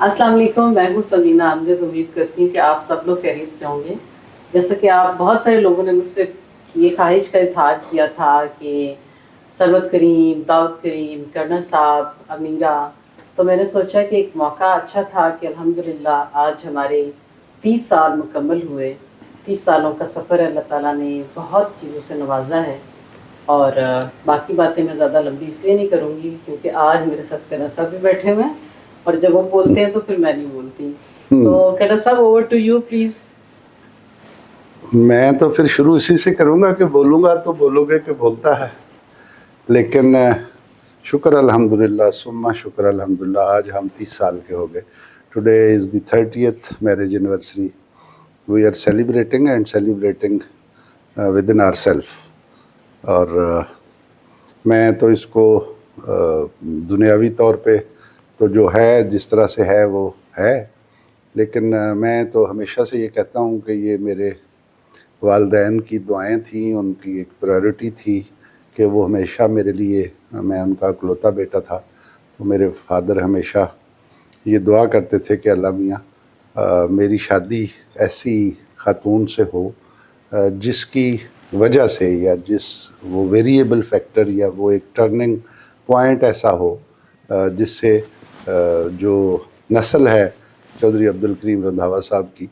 السلام علیکم، میں ہوں سمینا امجد۔ امید کرتی ہوں کہ آپ سب لوگ خیریت سے ہوں گے۔ جیسا کہ آپ بہت سارے لوگوں نے مجھ سے یہ خواہش کا اظہار کیا تھا کہ سرورت کریم، داؤد کریم، کرنل صاحب، امیرہ، تو میں نے سوچا کہ ایک موقع اچھا تھا کہ الحمدللہ آج ہمارے 30 سال مکمل ہوئے۔ 30 سالوں کا سفر ہے، اللہ تعالیٰ نے بہت چیزوں سے نوازا ہے۔ اور باقی باتیں میں زیادہ لمبی اس لیے نہیں کروں گی کیونکہ آج میرے ساتھ کرنل صاحب بھی بیٹھے ہوئے ہیں، اور جب وہ بولتے ہیں تو پھر میں نہیں بولتی۔ تو کرنل صاحب، اوور ٹو یو پلیز۔ میں تو پھر شروع اسی سے کروں گا کہ بولوں گا تو بولو گے کہ بولتا ہے، لیکن شکر الحمدللہ ثم شکر الحمدللہ، آج ہم 30 سال کے ہو گئے۔ Today is the 30th marriage anniversary we are celebrating and celebrating within our self. اور میں تو اس کو دنیاوی طور پہ تو جو ہے جس طرح سے ہے وہ ہے، لیکن میں تو ہمیشہ سے یہ کہتا ہوں کہ یہ میرے والدین کی دعائیں تھیں، ان کی ایک پرائیورٹی تھی کہ وہ ہمیشہ میرے لیے، میں ان کا اکلوتا بیٹا تھا، تو میرے فادر ہمیشہ یہ دعا کرتے تھے کہ اللہ میاں میری شادی ایسی خاتون سے ہو جس کی وجہ سے یا جس وہ ویریبل فیکٹر یا وہ ایک ٹرننگ پوائنٹ ایسا ہو جس سے جو نسل ہے چودھری عبدالکریم رندھاوا صاحب کی،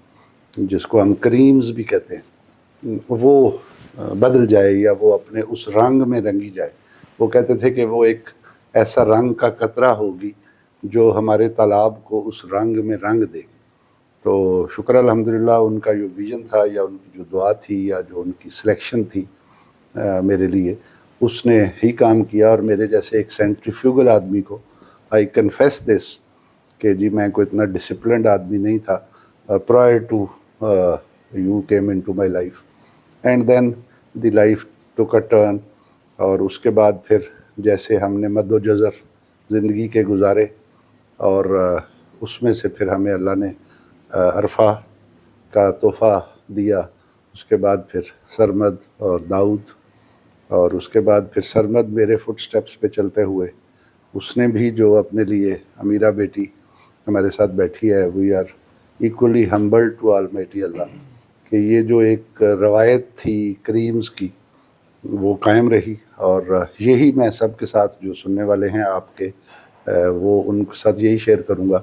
جس کو ہم کریمز بھی کہتے ہیں، وہ بدل جائے یا وہ اپنے اس رنگ میں رنگی جائے۔ وہ کہتے تھے کہ وہ ایک ایسا رنگ کا قطرہ ہوگی جو ہمارے تالاب کو اس رنگ میں رنگ دے گی۔ تو شکر الحمدللہ ان کا جو ویژن تھا یا ان کی جو دعا تھی یا جو ان کی سلیکشن تھی میرے لیے، اس نے ہی کام کیا۔ اور میرے جیسے ایک سینٹریفیوگل آدمی کو آئی کنفیس دس کہ جی میں کوئی اتنا ڈسپلنڈ آدمی نہیں تھا prior to you came into my life and then the life took a turn۔ اور اس کے بعد پھر جیسے ہم نے مد و جزر زندگی کے گزارے، اور اس میں سے پھر ہمیں اللہ نے عرفہ کا تحفہ دیا، اس کے بعد پھر سرمد اور داؤد، اور اس کے بعد پھر سرمد میرے فٹ سٹیپس پہ چلتے ہوئے اس نے بھی جو اپنے لیے، امیرہ بیٹی ہمارے ساتھ بیٹھی ہے، we are equally humble to almighty اللہ، کہ یہ جو ایک روایت تھی کریمز کی وہ قائم رہی۔ اور یہی میں سب کے ساتھ جو سننے والے ہیں آپ کے، وہ ان کے ساتھ یہی شیئر کروں گا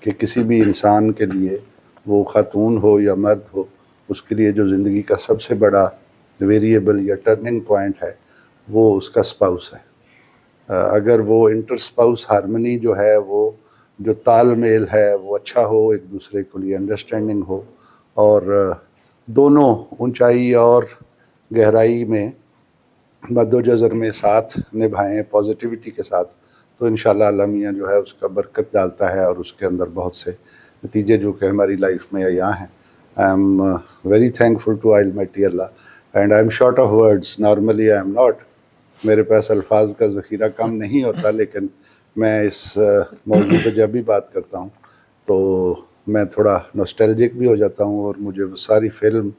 کہ کسی بھی انسان کے لیے، وہ خاتون ہو یا مرد ہو، اس کے لیے جو زندگی کا سب سے بڑا ویریبل یا ٹرننگ پوائنٹ ہے وہ اس کا اسپاؤس ہے۔ اگر وہ انٹر اسپاؤس ہارمنی جو ہے، وہ جو تال میل ہے وہ اچھا ہو، ایک دوسرے کے لیے انڈرسٹینڈنگ ہو، اور دونوں اونچائی اور گہرائی میں مد و جزر میں ساتھ نبھائیں پازیٹیوٹی کے ساتھ، تو انشاءاللہ اللہ میاں جو ہے اس کا برکت ڈالتا ہے، اور اس کے اندر بہت سے نتیجے جو کہ ہماری لائف میں عیاں ہیں۔ I am very thankful to almighty Allah and I am short of words, normally I am not, میرے پاس الفاظ کا ذخیرہ کم نہیں ہوتا، لیکن میں اس موضوع پہ جب بھی بات کرتا ہوں تو میں تھوڑا نوسٹیلجک بھی ہو جاتا ہوں، اور مجھے وہ ساری فلم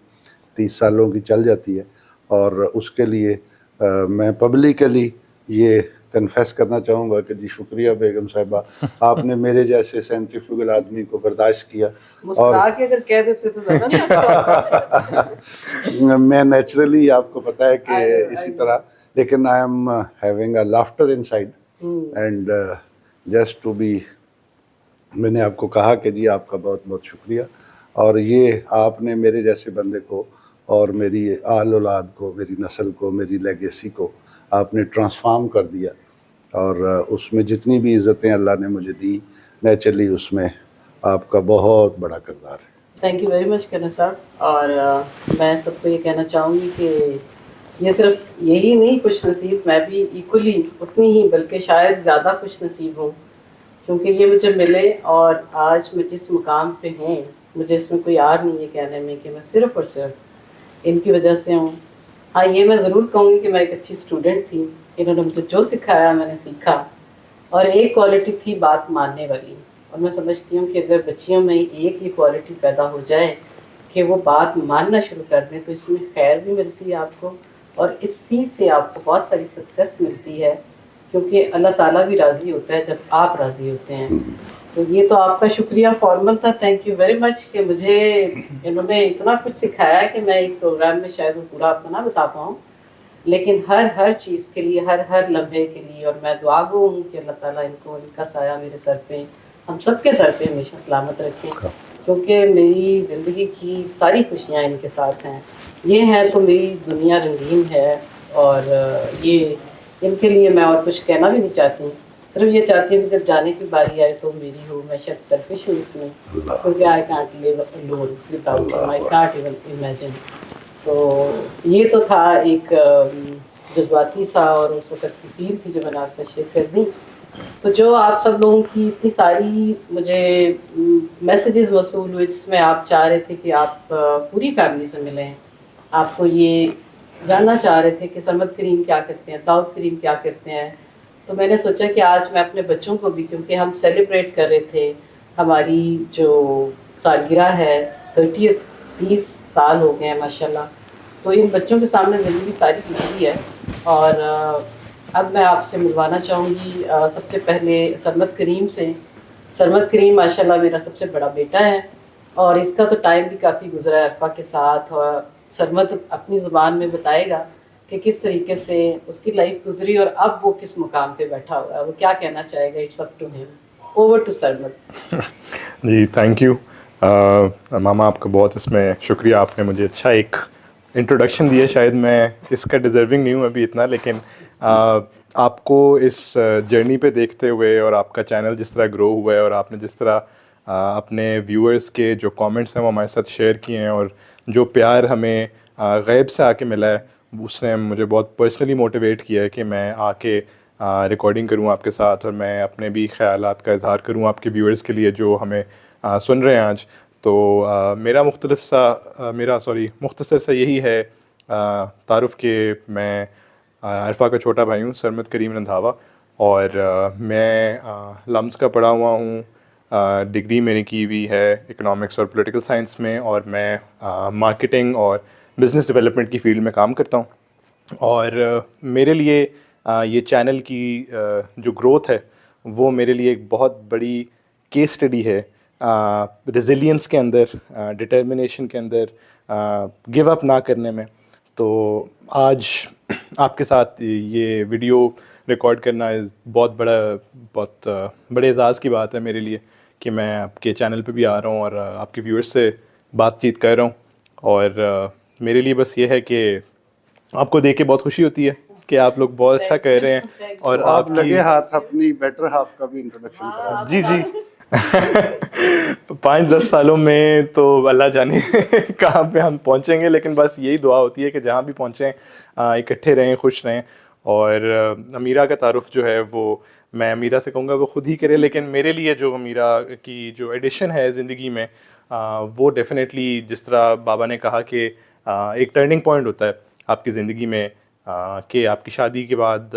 30 سالوں کی چل جاتی ہے۔ اور اس کے لیے میں پبلکلی یہ کنفیس کرنا چاہوں گا کہ جی شکریہ بیگم صاحبہ، آپ نے میرے جیسے سینٹریفیوگل آدمی کو برداشت کیا۔ اور مسکرا کے اگر کہہ دیتے تو زیادہ نہیں اچھا ہوتا۔ میں نیچرلی آپ کو پتہ ہے کہ اسی طرح، لیکن I am having a laughter inside and just to be, میں نے آپ کو کہا کہ جی آپ کا بہت بہت شکریہ، اور یہ آپ نے میرے جیسے بندے کو اور میری آل اولاد کو، میری نسل کو، میری لیگیسی کو آپ نے ٹرانسفارم کر دیا، اور اس میں جتنی بھی عزتیں اللہ نے مجھے دی، نیچرلی اس میں آپ کا بہت بڑا کردار ہے۔ Thank you very much colonel صاحب۔ اور میں سب کو یہ کہنا چاہوں گی کہ یہ صرف یہی نہیں خوش نصیب، میں بھی ایکولی اتنی ہی بلکہ شاید زیادہ خوش نصیب ہوں، کیونکہ یہ مجھے ملے، اور آج میں جس مقام پہ ہوں مجھے اس میں کوئی آر نہیں ہے کہنے میں کہ میں صرف اور صرف ان کی وجہ سے ہوں۔ ہاں یہ میں ضرور کہوں گی کہ میں ایک اچھی اسٹوڈنٹ تھی، انہوں نے مجھے جو سکھایا میں نے سیکھا، اور ایک کوالٹی تھی بات ماننے والی، اور میں سمجھتی ہوں کہ اگر بچیوں میں ایک ہی کوالٹی پیدا ہو جائے کہ وہ بات ماننا شروع کر دیں تو اس میں خیر بھی ملتی ہے آپ کو، اور اسی سے آپ کو بہت ساری سکسیس ملتی ہے، کیونکہ اللہ تعالیٰ بھی راضی ہوتا ہے جب آپ راضی ہوتے ہیں۔ تو یہ تو آپ کا شکریہ فارمل تھا. تھینک یو ویری مچ کہ مجھے انہوں نے اتنا کچھ سکھایا کہ میں ایک پروگرام میں شاید وہ پورا آپ کو نہ بتا پاؤں, لیکن ہر چیز کے لیے, ہر لمحے کے لیے, اور میں دعا گو ہوں کہ اللہ تعالیٰ ان کو, ان کا سایہ میرے سر پہ, ہم سب کے سر پہ ہمیشہ سلامت رکھیں, کیونکہ میری زندگی کی ساری خوشیاں ان کے ساتھ ہیں. یہ ہیں تو میری دنیا رنگین ہے, اور یہ ان کے لیے میں اور کچھ کہنا بھی نہیں چاہتی ہوں. صرف یہ چاہتی ہوں کہ جب جانے کی باری آئے تو میری ہو. میں شاید سیلفش ہوں اس میں, کیونکہ I can't live alone without ہم, آئی کانٹ ایون امیجن. تو یہ تو تھا ایک جذباتی سا اور اس وقت کی فیل تھی جو میں نے آپ سے شیئر کر دی. تو جو آپ سب لوگوں کی اتنی ساری مجھے میسیجز موصول ہوئے جس میں آپ چاہ رہے تھے کہ آپ پوری فیملی سے ملیں, آپ کو یہ جاننا چاہ رہے تھے کہ سرمد کریم کیا کرتے ہیں, داؤد کریم کیا کرتے ہیں, تو میں نے سوچا کہ آج میں اپنے بچوں کو بھی, کیونکہ ہم سیلیبریٹ کر رہے تھے ہماری جو سالگرہ ہے 30th, 30 سال ہو گئے ہیں ماشاء اللہ, تو ان بچوں کے سامنے زندگی ساری گزری ہے. اور اب میں آپ سے ملوانا چاہوں گی سب سے پہلے سرمد کریم سے. سرمد کریم ماشاء اللہ میرا سب سے بڑا بیٹا ہے, اور اس کا تو ٹائم بھی کافی گزرا ہے عرفہ کے ساتھ, اور سرمد اپنی زبان میں بتائے گا کہ کس طریقے سے اس کی لائف گزری اور اب وہ کس مقام پہ بیٹھا ہوا ہے, وہ کیا کہنا چاہے گا. It's up to him. Over to Sarmad. جی تھینک یو ماما, آپ کا بہت اس میں شکریہ. آپ نے مجھے اچھا ایک انٹروڈکشن دیا, شاید میں اس کا ڈیزرونگ نہیں ہوں ابھی اتنا, لیکن آپ کو اس جرنی پہ دیکھتے ہوئے اور آپ کا چینل جس طرح گرو ہوا ہے, اور آپ نے جس طرح اپنے ویورز کے جو کامنٹس ہیں وہ ہمارے ساتھ شیئر کیے ہیں, اور جو پیار ہمیں غیب سے آ کے ملا ہے, اس نے مجھے بہت پرسنلی موٹیویٹ کیا ہے کہ میں آ کے ریکارڈنگ کروں آپ کے ساتھ, اور میں اپنے بھی خیالات کا اظہار کروں آپ کے ویورز کے لیے جو ہمیں سن رہے ہیں آج. تو میرا مختصر سا یہی ہے تعارف کہ میں عرفہ کا چھوٹا بھائی ہوں, سرمد کریم رندھاوا, اور میں لمز کا پڑھا ہوا ہوں. ڈگری میں نے کی ہوئی ہے اکنامکس اور پولیٹیکل سائنس میں, اور میں مارکیٹنگ اور بزنس ڈیولپمنٹ کی فیلڈ میں کام کرتا ہوں. اور میرے لیے یہ چینل کی جو گروتھ ہے وہ میرے لیے ایک بہت بڑی کیس اسٹڈی ہے ریزیلینس کے اندر, ڈٹرمنیشن کے اندر, گیو اپ نہ کرنے میں. تو آج آپ کے ساتھ یہ ویڈیو ریکارڈ کرنا بہت بڑے اعزاز کی بات ہے میرے لیے کہ میں آپ کے چینل پہ بھی آ رہا ہوں اور آپ کے ویورز سے بات چیت کر رہا ہوں. اور میرے لیے بس یہ ہے کہ آپ کو دیکھ کے بہت خوشی ہوتی ہے کہ آپ لوگ بہت اچھا کر رہے ہیں, اور آپ لگے ہاتھ اپنی بیٹر ہاف کا بھی انٹروڈکشن کرا. جی 5-10 سالوں میں تو اللہ جانے کہاں پہ ہم پہنچیں گے, لیکن بس یہی دعا ہوتی ہے کہ جہاں بھی پہنچیں اکٹھے رہیں, خوش رہیں. اور امیرہ کا تعارف جو ہے وہ میں امیرہ سے کہوں گا وہ خود ہی کرے, لیکن میرے لیے جو امیرہ کی جو ایڈیشن ہے زندگی میں وہ ڈیفینیٹلی جس طرح بابا نے کہا کہ ایک ٹرننگ پوائنٹ ہوتا ہے آپ کی زندگی میں, کہ آپ کی شادی کے بعد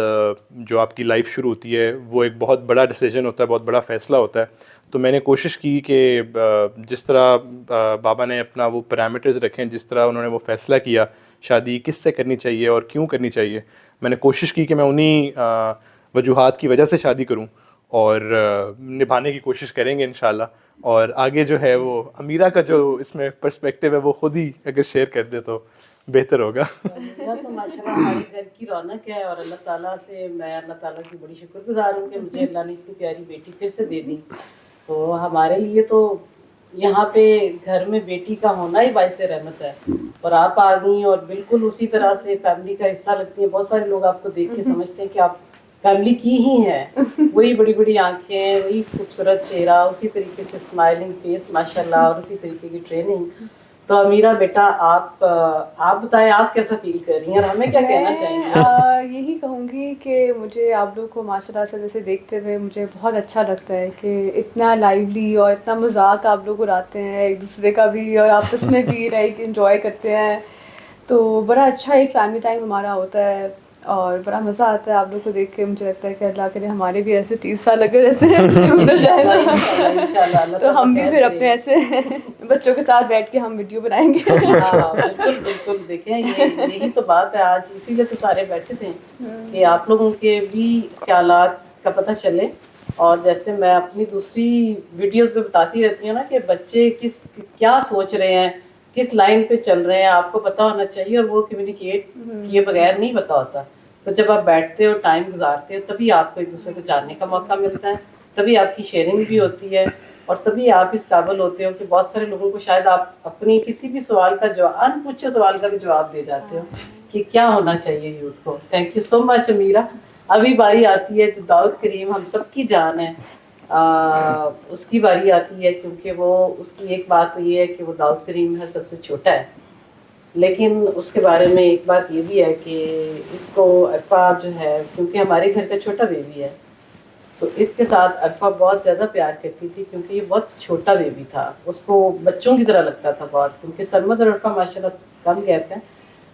جو آپ کی لائف شروع ہوتی ہے وہ ایک بہت بڑا ڈیسیجن ہوتا ہے, بہت بڑا فیصلہ ہوتا ہے. تو میں نے کوشش کی کہ جس طرح بابا نے اپنا وہ پیرامیٹرز رکھیں, جس طرح انہوں نے وہ فیصلہ کیا شادی کس سے کرنی چاہیے اور کیوں کرنی چاہیے, میں نے کوشش کی کہ میں انہی وجوہات کی وجہ سے شادی کروں, اور نبھانے کی کوشش کریں گے انشاءاللہ. اور آگے جو ہے وہ امیرہ کا جو اس میں پرسپیکٹیو ہے وہ خود ہی اگر شیئر کر دے تو بہتر ہوگا. تو ماشاءاللہ ہمارے گھر کی رونق ہے, اور اللہ تعالیٰ سے میں اللہ تعالیٰ کی بڑی شکر گزار ہوں کہ مجھے اللہ نے اتنی پیاری بیٹی پھر سے دے دی. تو ہمارے لیے تو یہاں پہ گھر میں بیٹی کا ہونا ہی باعث رحمت ہے, اور آپ آ گئی اور بالکل اسی طرح سے فیملی کا حصہ لگتی ہیں. بہت سارے لوگ آپ کو دیکھ کے سمجھتے ہیں کہ آپ فیملی کی ہی ہیں, وہی بڑی بڑی آنکھیں, وہی خوبصورت چہرہ, اسی طریقے سے اسمائلنگ فیس ماشاءاللہ, اور اسی طریقے کی ٹریننگ. تو امیرہ بیٹا آپ بتائیں آپ کیسا فیل کر رہی ہیں اور ہمیں کیا کہنا چاہیں گے؟ یہی کہوں گی کہ مجھے آپ لوگ کو ماشاءاللہ سے جیسے دیکھتے ہوئے مجھے بہت اچھا لگتا ہے کہ اتنا لائیولی اور اتنا مذاق آپ لوگ اڑاتے ہیں ایک دوسرے کا بھی, اور آپس میں بھی لائک انجوائے کرتے ہیں. تو بڑا اچھا ایک فیملی ٹائم ہمارا ہوتا ہے, اور بڑا مزہ آتا ہے آپ لوگ کو دیکھ کے. مجھے لگتا ہے کہ اللہ کرے ہمارے بھی ایسے 30 سال لگے ایسے تو ہم بھی پھر اپنے ایسے بچوں کے ساتھ بیٹھ کے ہم ویڈیو بنائیں گے. بالکل بالکل, دیکھیں یہی تو بات ہے, آج اسی لیے تو سارے بیٹھے تھے کہ آپ لوگوں کے بھی خیالات کا پتہ چلے, اور جیسے میں اپنی دوسری ویڈیوز پہ بتاتی رہتی ہوں نا کہ بچے کیا سوچ رہے ہیں, کس لائن پہ چل رہے ہیں, آپ کو پتہ ہونا چاہیے, اور وہ کمیونیکیٹ کیے بغیر نہیں پتہ ہوتا. تو جب آپ بیٹھتے ہو, ٹائم گزارتے ہو, تبھی آپ کو ایک دوسرے کو جاننے کا موقع ملتا ہے, تبھی آپ کی شیئرنگ بھی ہوتی ہے, اور تبھی آپ اس قابل ہوتے ہو کہ بہت سارے لوگوں کو شاید آپ اپنی کسی بھی سوال کا جواب, ان پوچھے سوال کا بھی جواب دے جاتے ہو کہ کیا ہونا چاہیے یوتھ کو. تھینک یو سو مچ امیرہ. ابھی باری آتی ہے جو داؤد کریم ہم سب کی جان ہے, اس کی باری آتی ہے, کیونکہ وہ اس کی ایک بات تو یہ ہے کہ وہ داؤد کریم ہے سب سے چھوٹا ہے, لیکن اس کے بارے میں ایک بات یہ بھی ہے کہ اس کو عرفہ جو ہے, کیونکہ ہمارے گھر کا چھوٹا بیبی ہے, تو اس کے ساتھ عرفہ بہت زیادہ پیار کرتی تھی, کیونکہ یہ بہت چھوٹا بیبی تھا, اس کو بچوں کی طرح لگتا تھا بہت, کیونکہ سرمد اور عرفہ ماشاء اللہ کم گیپ ہے,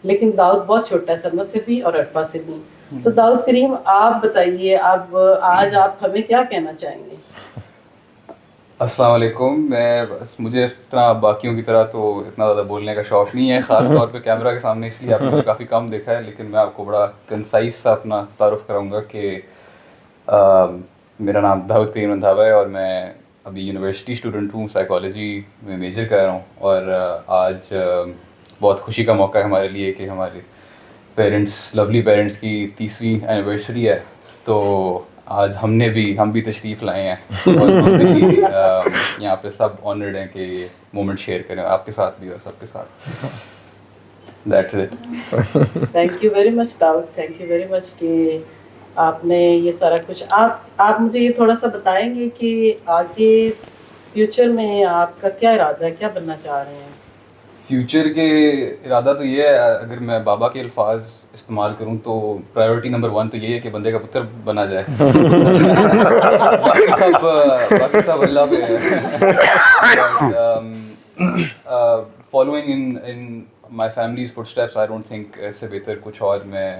لیکن داؤد بہت چھوٹا ہے سرمد سے بھی اور عرفہ سے بھی. تو داؤد کریم آپ بتائیے, اب آج آپ ہمیں کیا کہنا چاہیں گے؟ السلام علیکم. مجھے اس طرح باقیوں کی طرح تو اتنا زیادہ بولنے کا شوق نہیں ہے, خاص طور پہ کیمرہ کے سامنے, اس لیے آپ نے کافی کم دیکھا ہے, لیکن میں آپ کو بڑا کنسائز سا اپنا تعارف کراؤں گا کہ میرا نام داؤد کریم رندھاوا ہے, اور میں ابھی یونیورسٹی اسٹوڈنٹ ہوں, سائیکالوجی میں میجر کر رہا ہوں, اور آج بہت خوشی کا موقع ہے ہمارے لیے کہ ہمارے لولی پیرنٹس کی 30ویں اینیورسری ہے. تو آج ہم بھی تشریف لائے ہیں, اور ہم بھی یہاں پہ سب آنرڈ ہیں کہ یہ مومنٹ شیئر کریں آپ کے ساتھ بھی اور سب کے ساتھ. That's it. Thank you very much Dawood, thank you very much کہ آپ نے یہ سارا کچھ, آپ مجھے یہ تھوڑا سا بتائیں گے کہ آگے فیوچر میں آپ کا کیا ارادہ ہے, کیا بننا چاہ رہے ہیں؟ فیوچر کے ارادہ تو یہ ہے, اگر میں بابا کے الفاظ استعمال کروں تو پرائیورٹی نمبر 1 تو یہ ہے کہ بندے کا پتر بنا جائے. باقی سب اللہ پہ ہے. Following in my families footsteps, I don't think اس سے بہتر کچھ اور میں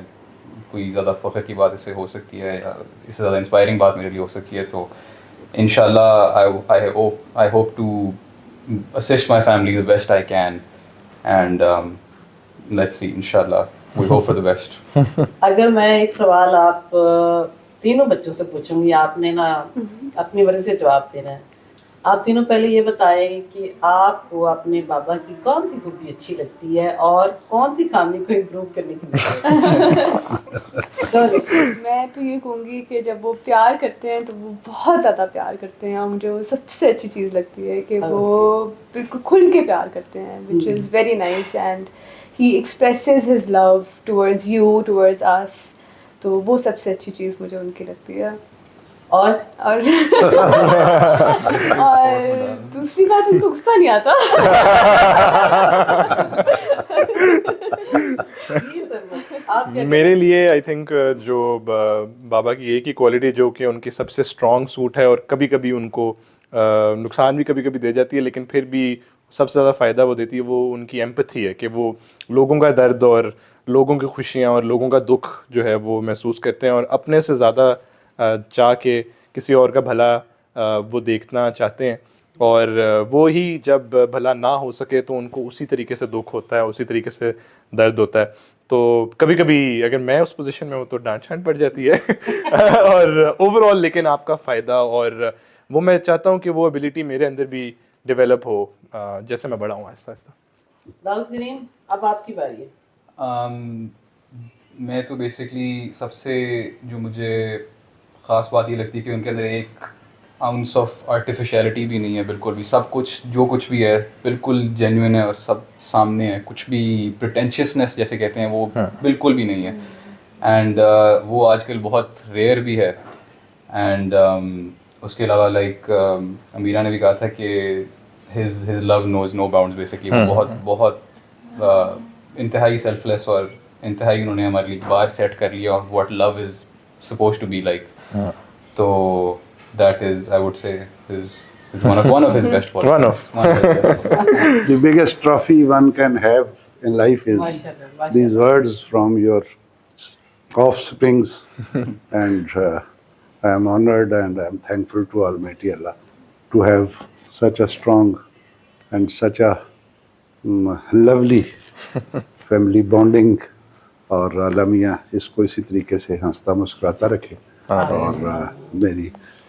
کوئی زیادہ فخر کی بات اس سے ہو سکتی ہے, یا اس سے زیادہ انسپائرنگ بات میرے لیے ہو سکتی ہے. تو ان شاء اللہ I hope to assist my family the best I can, and let's see, inshallah we hope for the best. اگر میں ایک سوال آپ تینوں بچوں سے پوچھوں گی, آپ نے نا اپنی مرضی سے جواب دینا ہے. آپ تینوں پہلے یہ بتائیں کہ آپ کو اپنے بابا کی کون سی خوبی اچھی لگتی ہے اور کون سی خامی کو امپروو کرنے کی ضرورت ہے. میں تو یہ کہوں گی کہ جب وہ پیار کرتے ہیں تو وہ بہت زیادہ پیار کرتے ہیں, اور مجھے وہ سب سے اچھی چیز لگتی ہے کہ وہ بالکل کھل کے پیار کرتے ہیں, which is very nice, and he expresses his love towards you, towards us. تو وہ سب سے اچھی چیز مجھے ان کی لگتی ہے. اور دوسری بات, ان کو غصہ نہیں آتا. میرے لیے آئی تھنک جو بابا کی ایک ہی کوالٹی جو کہ ان کی سب سے اسٹرانگ سوٹ ہے, اور کبھی کبھی ان کو نقصان بھی کبھی کبھی دے جاتی ہے, لیکن پھر بھی سب سے زیادہ فائدہ وہ دیتی ہے, وہ ان کی ایمپتھی ہے, کہ وہ لوگوں کا درد اور لوگوں کی خوشیاں اور لوگوں کا دکھ جو ہے وہ محسوس کرتے ہیں, اور اپنے سے زیادہ چاہ کے کسی اور کا بھلا وہ دیکھنا چاہتے ہیں. اور وہی جب بھلا نہ ہو سکے تو ان کو اسی طریقے سے دکھ ہوتا ہے, اسی طریقے سے درد ہوتا ہے. تو کبھی کبھی اگر میں اس پوزیشن میں ہوں تو ڈانٹ چھانٹ پڑ جاتی ہے, اور اوور آل لیکن آپ کا فائدہ, اور وہ میں چاہتا ہوں کہ وہ ایبلٹی میرے اندر بھی ڈیولپ ہو جیسے میں بڑا ہوں آہستہ آہستہ. داؤد کریم, اب آپ کی باری ہے. میں تو بیسکلی سب سے جو مجھے خاص بات یہ لگتی ہے کہ ان کے اندر ایک آؤنس آف آرٹیفیشیلٹی بھی نہیں ہے بالکل بھی. سب کچھ جو کچھ بھی ہے بالکل جینوئن ہے اور سب سامنے ہے, کچھ بھی پریٹینشیسنیس جیسے کہتے ہیں وہ بالکل بھی نہیں ہے. اینڈ وہ آج کل بہت ریئر بھی ہے. اینڈ اس کے علاوہ لائک امیرہ نے بھی کہا تھا کہ his love knows no bounds basically. وہ بہت بہت انتہائی سیلف لیس اور انتہائی انہوں نے ہمارے لیے بار سیٹ کر لیا what love is suppose to be like. تو that is, I would say, is one of his best qualities. The biggest trophy one can have in life is these words from your offsprings, and I am honored and I am thankful to Almighty Allah to have such a strong and such a lovely family bonding. اور عالمیہ اس کو اسی طریقے سے ہنستا مسکراتا رکھے, اور میری